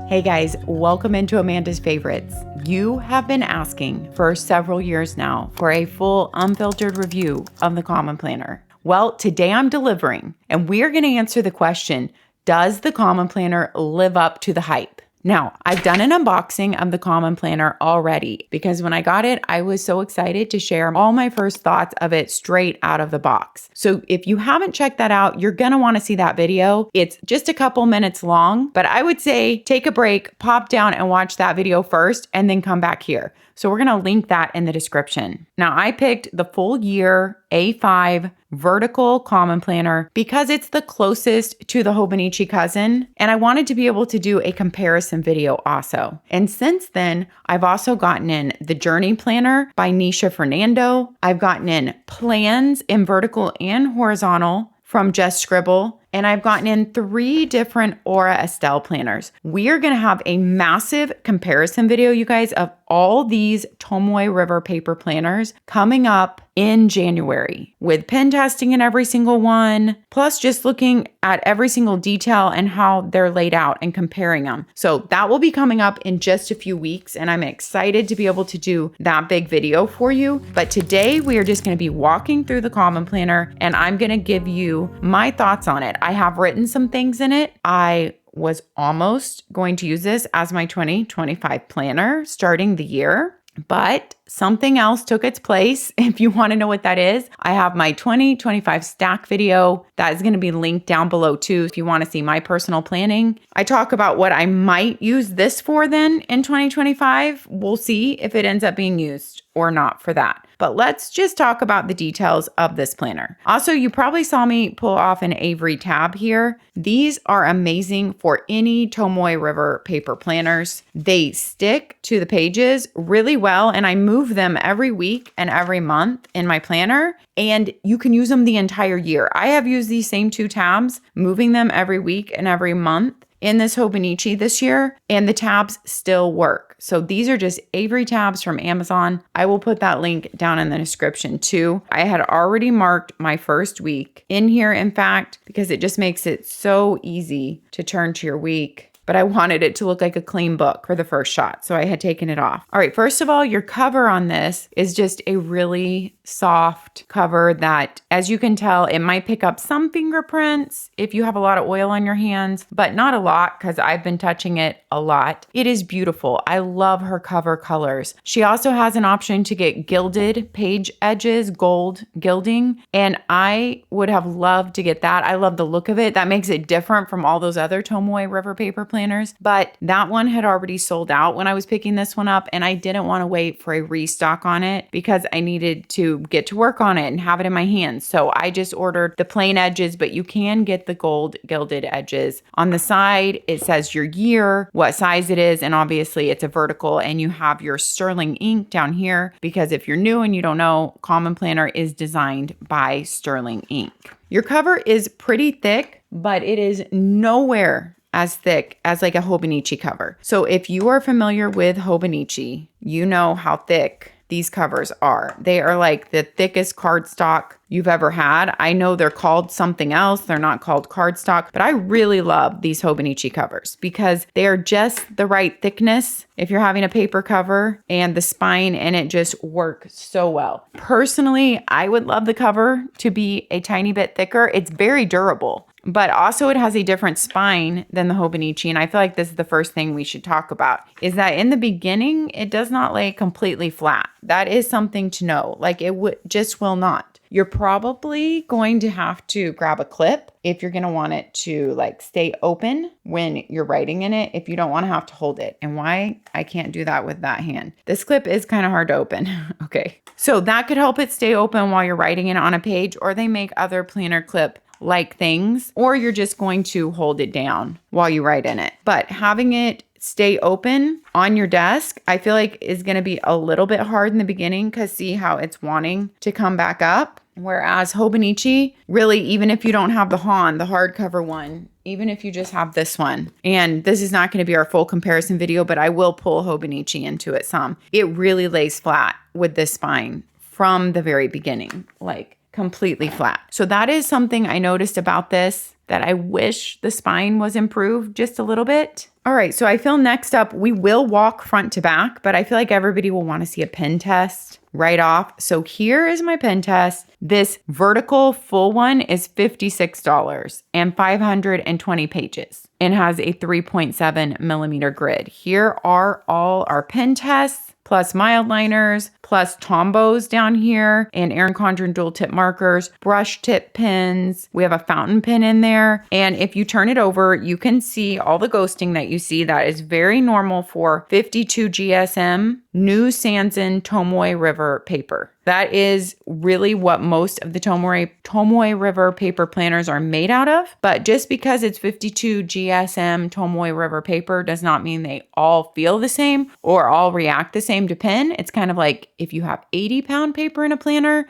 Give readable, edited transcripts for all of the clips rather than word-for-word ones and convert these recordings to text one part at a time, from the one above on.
Hey guys, welcome into Amanda's Favorites. You have been asking for several years now for a full unfiltered review of the Common Planner. Well, today I'm delivering, and we are going to answer the question, does the Common Planner live up to the hype? Now, I've done an unboxing of the Common Planner already because when I got it, I was so excited to share all my first thoughts of it straight out of the box. So if you haven't checked that out, you're going to want to see that video. It's just a couple minutes long, but I would say take a break, pop down and watch that video first, and then come back here. So we're going to link that in the description. Now, I picked the full year A5 vertical Common Planner because it's the closest to the Hobonichi cousin, and I wanted to be able to do a comparison video also. And since then, I've also gotten in the Journey Planner by Nisha Fernando. I've gotten in plans in vertical and horizontal from Just Scribble. And I've gotten in 3 different Aura Estelle planners. We are going to have a massive comparison video, you guys, of all these Tomoe River paper planners coming up in January with pen testing in every single one, plus just looking at every single detail and how they're laid out and comparing them. So that will be coming up in just a few weeks, and I'm excited to be able to do that big video for you. But today we are just going to be walking through the Common Planner, and I'm going to give you my thoughts on it. I have written some things in it. I was almost going to use this as my 2025 planner starting the year, but something else took its place. If you want to know what that is, I have my 2025 stack video that is going to be linked down below too if you want to see my personal planning. I talk about what I might use this for then in 2025. We'll see if it ends up being used or not for that. But let's just talk about the details of this planner. Also, you probably saw me pull off an Avery tab here. These are amazing for any Tomoe River paper planners. They stick to the pages really well, and I move them every week and every month in my planner, and you can use them the entire year. I have used these same 2 tabs, moving them every week and every month in this Hobonichi this year, and the tabs still work. So these are just Avery tabs from Amazon. I will put that link down in the description too. I had already marked my first week in here, in fact, because it just makes it so easy to turn to your week. But I wanted it to look like a clean book for the first shot, so I had taken it off. All right, first of all, your cover on this is just a really soft cover that, as you can tell, it might pick up some fingerprints if you have a lot of oil on your hands, but not a lot because I've been touching it a lot. It is beautiful. I love her cover colors. She also has an option to get gilded page edges, gold gilding, and I would have loved to get that. I love the look of it. That makes it different from all those other Tomoe River paper planners, but that one had already sold out when I was picking this one up, and I didn't want to wait for a restock on it because I needed to get to work on it and have it in my hands. So I just ordered the plain edges, but you can get the gold gilded edges. On the side, it says your year, what size it is, and obviously it's a vertical, and you have your Sterling ink down here because if you're new and you don't know, Common Planner is designed by Sterling ink. Your cover is pretty thick, but it is nowhere as thick as like a Hobonichi cover. So if you are familiar with Hobonichi, you know how thick these covers are. They are like the thickest cardstock you've ever had. I know they're called something else. They're not called cardstock, but I really love these Hobonichi covers because they are just the right thickness if you're having a paper cover, and the spine in it just work so well. Personally, I would love the cover to be a tiny bit thicker. It's very durable, but also it has a different spine than the Hobonichi. And I feel like this is the first thing we should talk about is that in the beginning, it does not lay completely flat. That is something to know. Like it just will not. You're probably going to have to grab a clip if you're going to want it to like stay open when you're writing in it, if you don't want to have to hold it. And why I can't do that with that hand. This clip is kind of hard to open. Okay. So that could help it stay open while you're writing it on a page, or they make other planner clip like things, or you're just going to hold it down while you write in it. But having it stay open on your desk, I feel like is going to be a little bit hard in the beginning because see how it's wanting to come back up. Whereas Hobonichi, really, even if you don't have the Han, the hardcover one, even if you just have this one, and this is not going to be our full comparison video, but I will pull Hobonichi into it some. It really lays flat with this spine from the very beginning, like completely flat. So that is something I noticed about this, that I wish the spine was improved just a little bit. All right, so I feel next up, we will walk front to back, but I feel like everybody will want to see a pen test right off. So here is my pen test. This vertical full one is $56 and 520 pages and has a 3.7 millimeter grid. Here are all our pen tests, plus mild liners, plus Tombows down here, and Erin Condren dual tip markers, brush tip pens. We have a fountain pen in there. And if you turn it over, you can see all the ghosting that you see. That is very normal for 52 GSM New Sanzen Tomoe River paper. That is really what most of the Tomoe River paper planners are made out of. But just because it's 52 GSM Tomoe River paper does not mean they all feel the same or all react the same to pen. It's kind of like if you have 80-pound paper in a planner,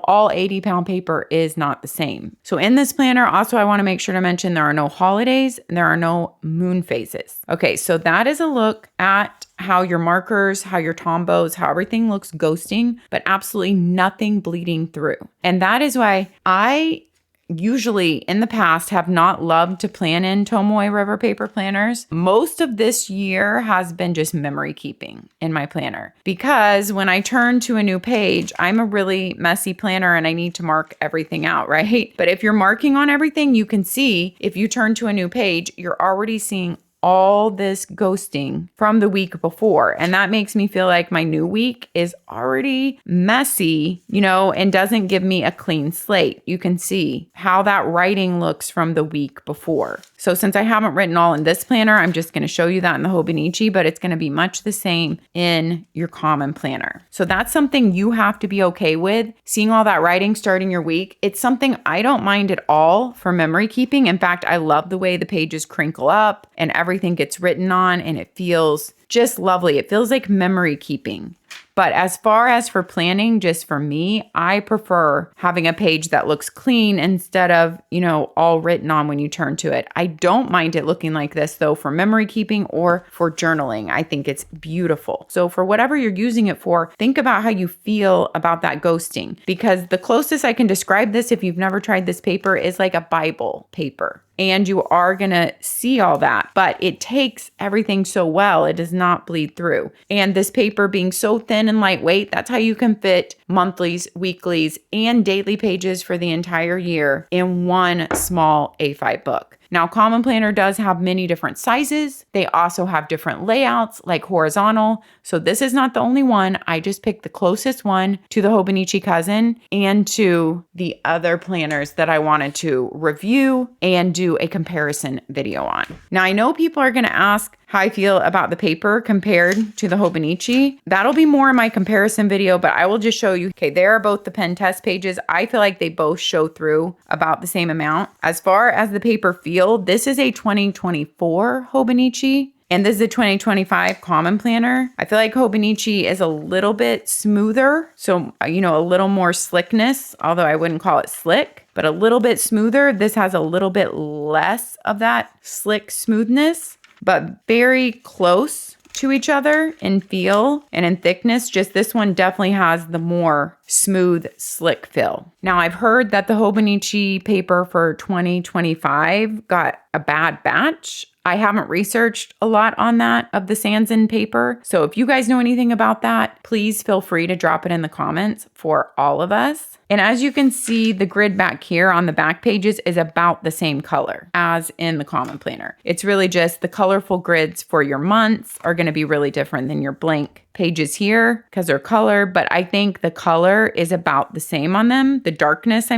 all 80-pound paper is not the same. So in this planner, also I want to make sure to mention there are no holidays and there are no moon phases. Okay, so that is a look at how your markers, how your Tombows, how everything looks ghosting, but absolutely nothing bleeding through. And that is why I usually in the past have not loved to plan in Tomoe River paper planners. Most of this year has been just memory keeping in my planner, because when I turn to a new page, I'm a really messy planner and I need to mark everything out, right? But if you're marking on everything, you can see if you turn to a new page, you're already seeing all this ghosting from the week before. And that makes me feel like my new week is already messy, and doesn't give me a clean slate. You can see how that writing looks from the week before. So since I haven't written all in this planner, I'm just going to show you that in the Hobonichi, but it's going to be much the same in your common planner. So that's something you have to be okay with, seeing all that writing starting your week. It's something I don't mind at all for memory keeping. In fact, I love the way the pages crinkle up and everything gets written on, and it feels just lovely. It feels like memory keeping. But as far as for planning, just for me, I prefer having a page that looks clean instead of, all written on when you turn to it. I don't mind it looking like this though for memory keeping or for journaling. I think it's beautiful. So for whatever you're using it for, think about how you feel about that ghosting, because the closest I can describe this, if you've never tried this paper, is like a Bible paper. And you are going to see all that, but it takes everything so well. It does not bleed through. And this paper being so thin and lightweight, that's how you can fit monthlies, weeklies, and daily pages for the entire year in one small A5 book. Now, Common Planner does have many different sizes. They also have different layouts, like horizontal. So this is not the only one. I just picked the closest one to the Hobonichi Cousin and to the other planners that I wanted to review and do a comparison video on. Now, I know people are going to ask how I feel about the paper compared to the Hobonichi. That'll be more in my comparison video, but I will just show you. Okay, there are both the pen test pages. I feel like they both show through about the same amount. As far as the paper feel, this is a 2024 Hobonichi. And this is a 2025 Common Planner. I feel like Hobonichi is a little bit smoother. So, a little more slickness, although I wouldn't call it slick, but a little bit smoother. This has a little bit less of that slick smoothness, but very close to each other in feel and in thickness. Just this one definitely has the more smooth, slick feel. Now, I've heard that the Hobonichi paper for 2025 got a bad batch. I haven't researched a lot on that of the Sanzen paper. So if you guys know anything about that, please feel free to drop it in the comments for all of us. And as you can see, the grid back here on the back pages is about the same color as in the Common Planner. It's really just the colorful grids for your months are going to be really different than your blank pages here because they're color, but I think the color is about the same on them. The darkness,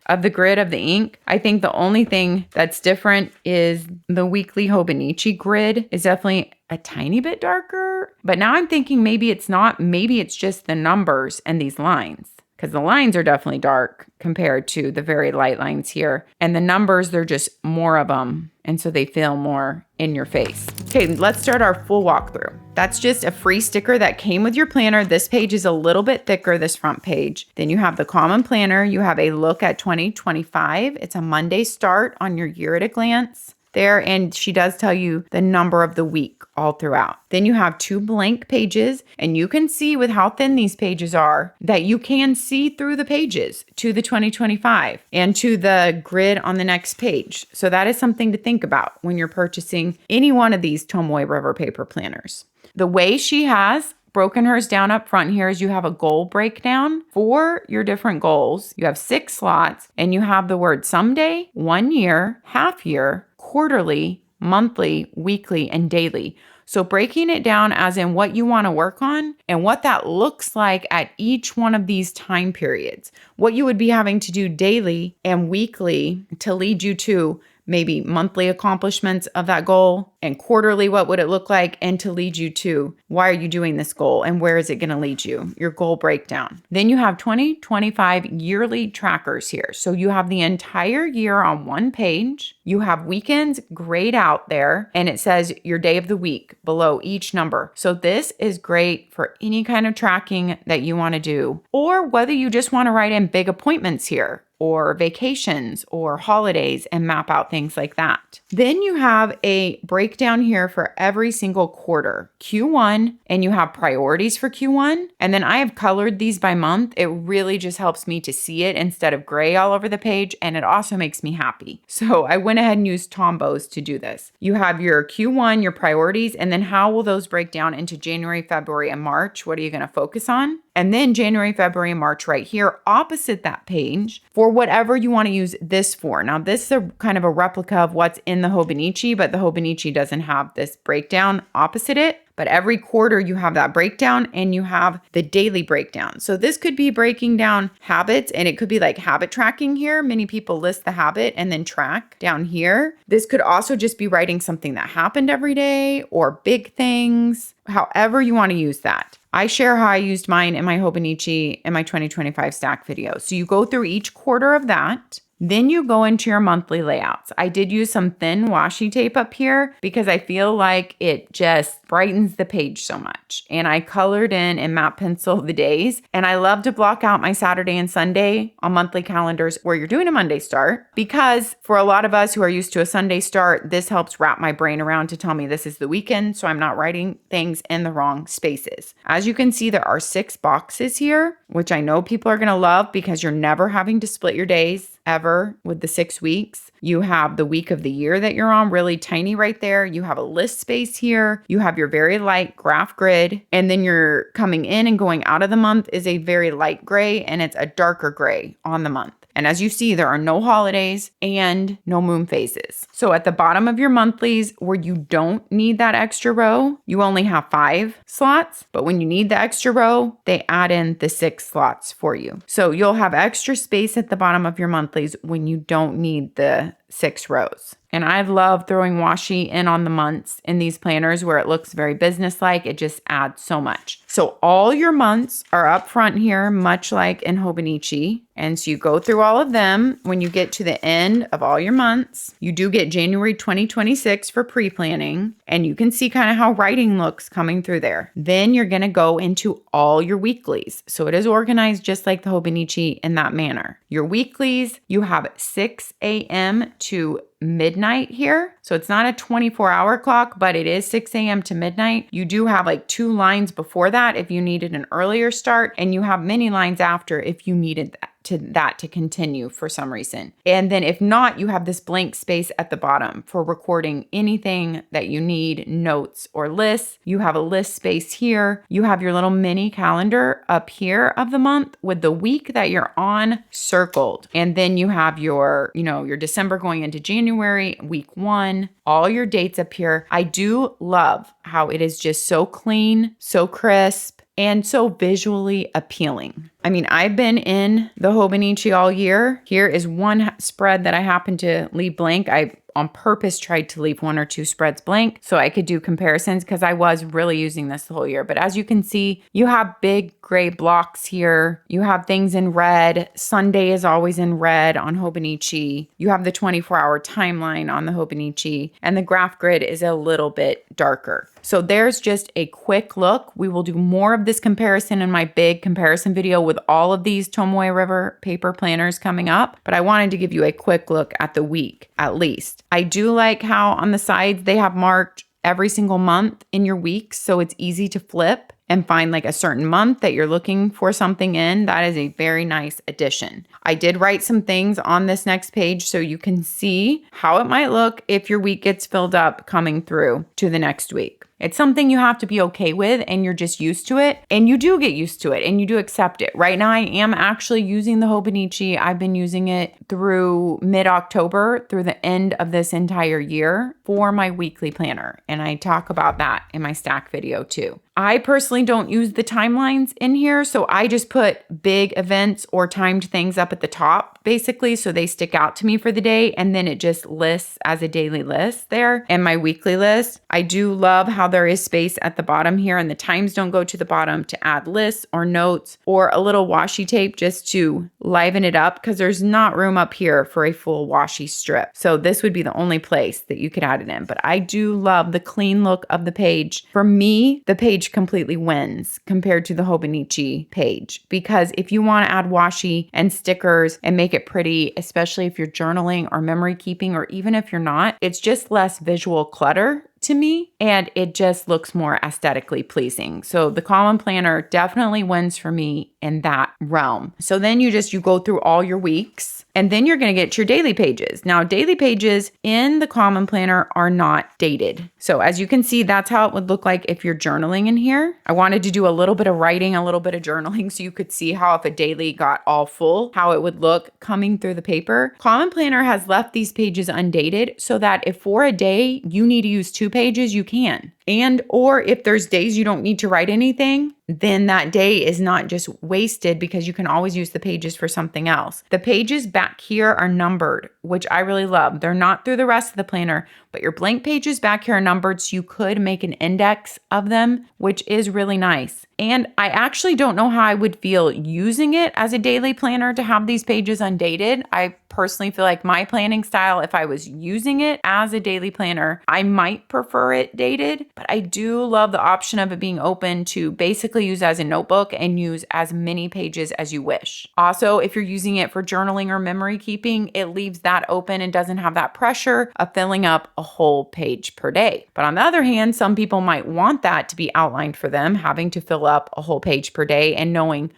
of the grid of the ink. I think the only thing that's different is the weekly Hobonichi grid is definitely a tiny bit darker, but now I'm thinking maybe it's not, maybe it's just the numbers and these lines. Because the lines are definitely dark compared to the very light lines here. And the numbers, they're just more of them. And so they feel more in your face. Okay, let's start our full walkthrough. That's just a free sticker that came with your planner. This page is a little bit thicker, this front page. Then you have the Common Planner. You have a look at 2025. It's a Monday start on your year at a glance. there, and she does tell you the number of the week all throughout. Then you have 2 blank pages, and you can see with how thin these pages are that you can see through the pages to the 2025 and to the grid on the next page. So that is something to think about when you're purchasing any one of these Tomoe River paper planners. The way she has broken hers down up front here is you have a goal breakdown for your different goals. You have 6 slots, and you have the word someday, 1 year, half year, quarterly, monthly, weekly, and daily. So breaking it down as in what you want to work on and what that looks like at each one of these time periods. What you would be having to do daily and weekly to lead you to maybe monthly accomplishments of that goal, and quarterly, what would it look like, and to lead you to why are you doing this goal and where is it going to lead you, your goal breakdown. Then you have 2025 yearly trackers here. So you have the entire year on one page. You have weekends grayed out there, and it says your day of the week below each number. So this is great for any kind of tracking that you want to do, or whether you just want to write in big appointments here, or vacations or holidays, and map out things like that. Then you have a breakdown here for every single quarter, Q1, and you have priorities for Q1. And then I have colored these by month. It really just helps me to see it instead of gray all over the page, and it also makes me happy. So I went ahead and used Tombows to do this. You have your Q1, your priorities, and then how will those break down into January, February, and March? What are you going to focus on? And then January, February, and March right here opposite that page for whatever you want to use this for. Now, this is a kind of a replica of what's in the Hobonichi, but the Hobonichi doesn't have this breakdown opposite it. But every quarter you have that breakdown, and you have the daily breakdown. So this could be breaking down habits, and it could be like habit tracking here. Many people list the habit and then track down here. This could also just be writing something that happened every day or big things, however you want to use that. I share how I used mine in my Hobonichi in my 2025 stack video. So you go through each quarter of that. Then you go into your monthly layouts. I did use some thin washi tape up here because I feel like it just brightens the page so much. And I colored in and matte pencil the days. And I love to block out my Saturday and Sunday on monthly calendars where you're doing a Monday start, because for a lot of us who are used to a Sunday start, this helps wrap my brain around to tell me this is the weekend, so I'm not writing things in the wrong spaces. As you can see, there are 6 boxes here, which I know people are going to love because you're never having to split your days ever with the 6 weeks. You have the week of the year that you're on, really tiny right there. You have a list space here. You have your very light graph grid. And then you're coming in and going out of the month is a very light gray, and it's a darker gray on the month. And as you see, there are no holidays and no moon phases. So at the bottom of your monthlies, where you don't need that extra row, you only have 5 slots. But when you need the extra row, they add in the 6 slots for you. So you'll have extra space at the bottom of your monthlies when you don't need the 6 rows. And I love throwing washi in on the months in these planners where it looks very businesslike. It just adds so much. So all your months are up front here, much like in Hobonichi. And so you go through all of them. When you get to the end of all your months, you do get January 2026 for pre-planning. And you can see kind of how writing looks coming through there. Then you're going to go into all your weeklies. So it is organized just like the Hobonichi in that manner. Your weeklies, you have 6 a.m. to midnight here. So it's not a 24-hour clock, but it is 6 a.m. to midnight. You do have like 2 lines before that if you needed an earlier start, and you have many lines after if you needed that to continue for some reason. And then if not, you have this blank space at the bottom for recording anything that you need, notes or lists. You have a list space here. You have your little mini calendar up here of the month with the week that you're on circled. And then you have your December going into January, week 1, all your dates up here. I do love how it is just so clean, so crisp, and so visually appealing. I mean, I've been in the Hobonichi all year. Here is one spread that I happen to leave blank. I on purpose tried to leave 1 or 2 spreads blank so I could do comparisons because I was really using this the whole year. But as you can see, you have big gray blocks here. You have things in red. Sunday is always in red on Hobonichi. You have the 24-hour timeline on the Hobonichi, and the graph grid is a little bit darker. So there's just a quick look. We will do more of this comparison in my big comparison video with all of these Tomoe River paper planners coming up, but I wanted to give you a quick look at the week at least. I do like how on the sides they have marked every single month in your weeks, so it's easy to flip and find like a certain month that you're looking for something in. That is a very nice addition. I did write some things on this next page so you can see how it might look if your week gets filled up coming through to the next week. It's something you have to be okay with, and you're just used to it, and you do get used to it, and you do accept it. Right now, I am actually using the Hobonichi. I've been using it through mid-October, through the end of this entire year for my weekly planner, and I talk about that in my stack video too. I personally don't use the timelines in here, so I just put big events or timed things up at the top, basically, so they stick out to me for the day, and then it just lists as a daily list there and my weekly list. I do love how there is space at the bottom here, and the times don't go to the bottom to add lists or notes or a little washi tape just to liven it up, because there's not room up here for a full washi strip. So this would be the only place that you could add it in. But I do love the clean look of the page. For me, the page completely wins compared to the Hobonichi page, because if you want to add washi and stickers and make it pretty, especially if you're journaling or memory keeping, or even if you're not, it's just less visual clutter to me, and it just looks more aesthetically pleasing. So the Common Planner definitely wins for me in that realm. So then you go through all your weeks, and then you're going to get your daily pages. Now, daily pages in the Common Planner are not dated. So as you can see, that's how it would look like if you're journaling in here. I wanted to do a little bit of writing, a little bit of journaling, so you could see how if a daily got all full, how it would look coming through the paper. Common Planner has left these pages undated so that if for a day you need to use 2 pages, you can. And or if there's days you don't need to write anything, then that day is not just wasted, because you can always use the pages for something else. The pages back here are numbered, which I really love. They're not through the rest of the planner, but your blank pages back here are numbered, so you could make an index of them, which is really nice. And I actually don't know how I would feel using it as a daily planner to have these pages undated. I personally feel like my planning style, if I was using it as a daily planner, I might prefer it dated, but I do love the option of it being open to basically use as a notebook and use as many pages as you wish. Also, if you're using it for journaling or memory keeping, it leaves that open and doesn't have that pressure of filling up a whole page per day. But on the other hand, some people might want that to be outlined for them, having to fill up a whole page per day and knowing,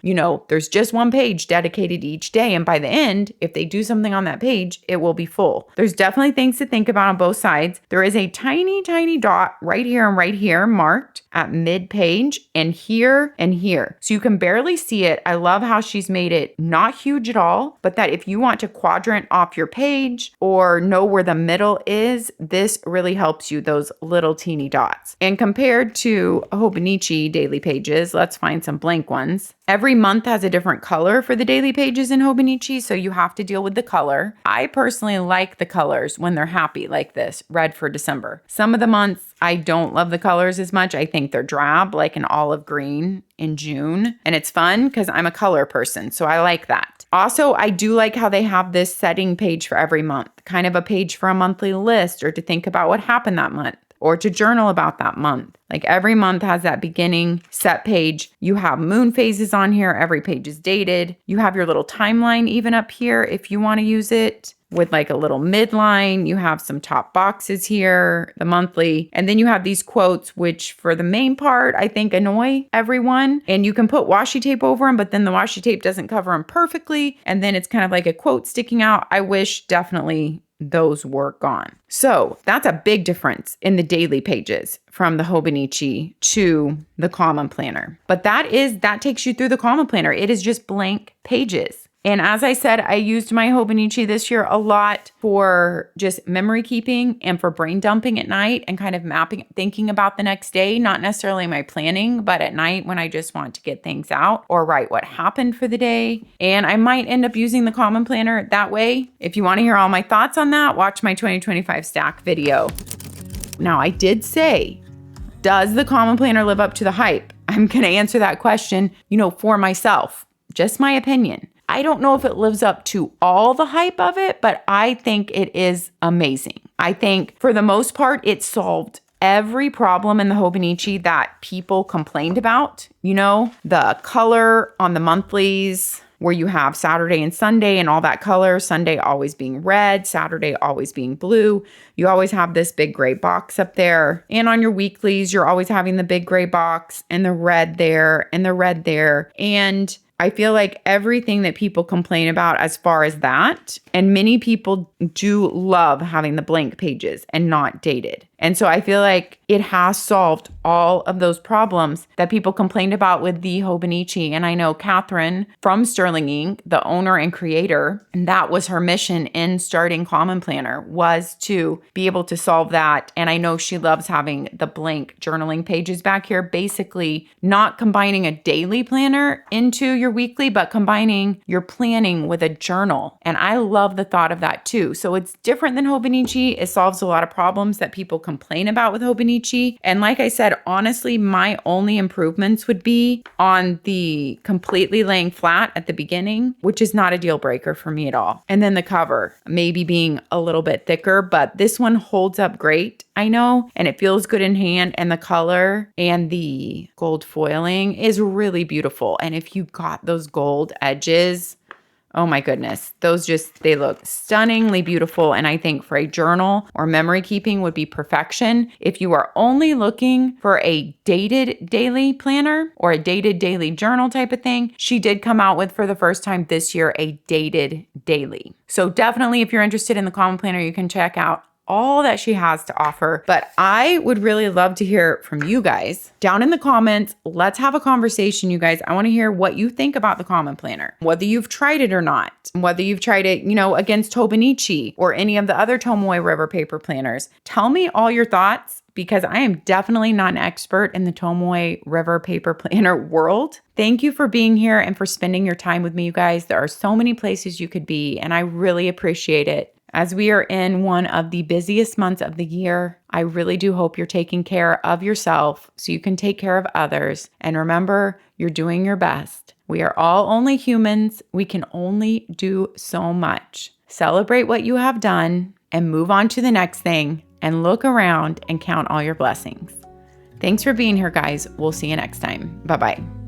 there's just one page dedicated each day. And by the end, if they do something on that page, it will be full. There's definitely things to think about on both sides. There is a tiny, tiny dot right here and right here marked at mid-page, and here and here. So you can barely see it. I love how she's made it not huge at all, but that if you want to quadrant off your page or know where the middle is, this really helps you, those little teeny dots. And compared to Hobonichi daily pages, let's find some blank ones. Every month has a different color for the daily pages in Hobonichi, so you have to deal with the color. I personally like the colors when they're happy like this, red for December. Some of the months I don't love the colors as much. I think they're drab, like an olive green in June. And it's fun because I'm a color person, so I like that. Also, I do like how they have this setting page for every month, kind of a page for a monthly list or to think about what happened that month, or to journal about that month. Like every month has that beginning set page. You have moon phases on here. Every page is dated. You have your little timeline even up here if you want to use it with like a little midline. You have some top boxes here, the monthly. And then you have these quotes, which for the main part, I think annoy everyone. And you can put washi tape over them, but then the washi tape doesn't cover them perfectly. And then it's kind of like a quote sticking out. I wish definitely those were gone. So that's a big difference in the daily pages from the Hobonichi to the Common Planner. But that takes you through the Common Planner. It is just blank pages. And as I said, I used my Hobonichi this year a lot for just memory keeping and for brain dumping at night and kind of thinking about the next day, not necessarily my planning, but at night when I just want to get things out or write what happened for the day. And I might end up using the Common Planner that way. If you want to hear all my thoughts on that, watch my 2025 stack video. Now, I did say, does the Common Planner live up to the hype? I'm going to answer that question, for myself, just my opinion. I don't know if it lives up to all the hype of it, but I think it is amazing. I think for the most part, it solved every problem in the Hobonichi that people complained about. The color on the monthlies, where you have Saturday and Sunday and all that color, Sunday always being red, Saturday always being blue. You always have this big gray box up there. And on your weeklies, you're always having the big gray box and the red there and the red there. And I feel like everything that people complain about as far as that, and many people do love having the blank pages and not dated. And so I feel like it has solved all of those problems that people complained about with the Hobonichi. And I know Catherine from Sterling Ink, the owner and creator, and that was her mission in starting Common Planner, was to be able to solve that. And I know she loves having the blank journaling pages back here, basically not combining a daily planner into your weekly, but combining your planning with a journal. And I love the thought of that too. So it's different than Hobonichi. It solves a lot of problems that people complain about with Hobonichi. And like I said, honestly, my only improvements would be on the completely laying flat at the beginning, which is not a deal breaker for me at all. And then the cover maybe being a little bit thicker, but this one holds up great, I know, and it feels good in hand, and the color and the gold foiling is really beautiful. And if you got those gold edges, oh my goodness, they look stunningly beautiful. And I think for a journal or memory keeping would be perfection. If you are only looking for a dated daily planner or a dated daily journal type of thing, she did come out with, for the first time this year, a dated daily. So definitely, if you're interested in the Common Planner, you can check out all that she has to offer. But I would really love to hear from you guys down in the comments. Let's have a conversation, you guys. I want to hear what you think about the Common Planner, whether you've tried it or not, whether you've tried it, against Hobonichi or any of the other Tomoe River paper planners. Tell me all your thoughts, because I am definitely not an expert in the Tomoe River paper planner world. Thank you for being here and for spending your time with me, you guys. There are so many places you could be, and I really appreciate it. As we are in one of the busiest months of the year, I really do hope you're taking care of yourself so you can take care of others. And remember, you're doing your best. We are all only humans. We can only do so much. Celebrate what you have done and move on to the next thing, and look around and count all your blessings. Thanks for being here, guys. We'll see you next time. Bye-bye.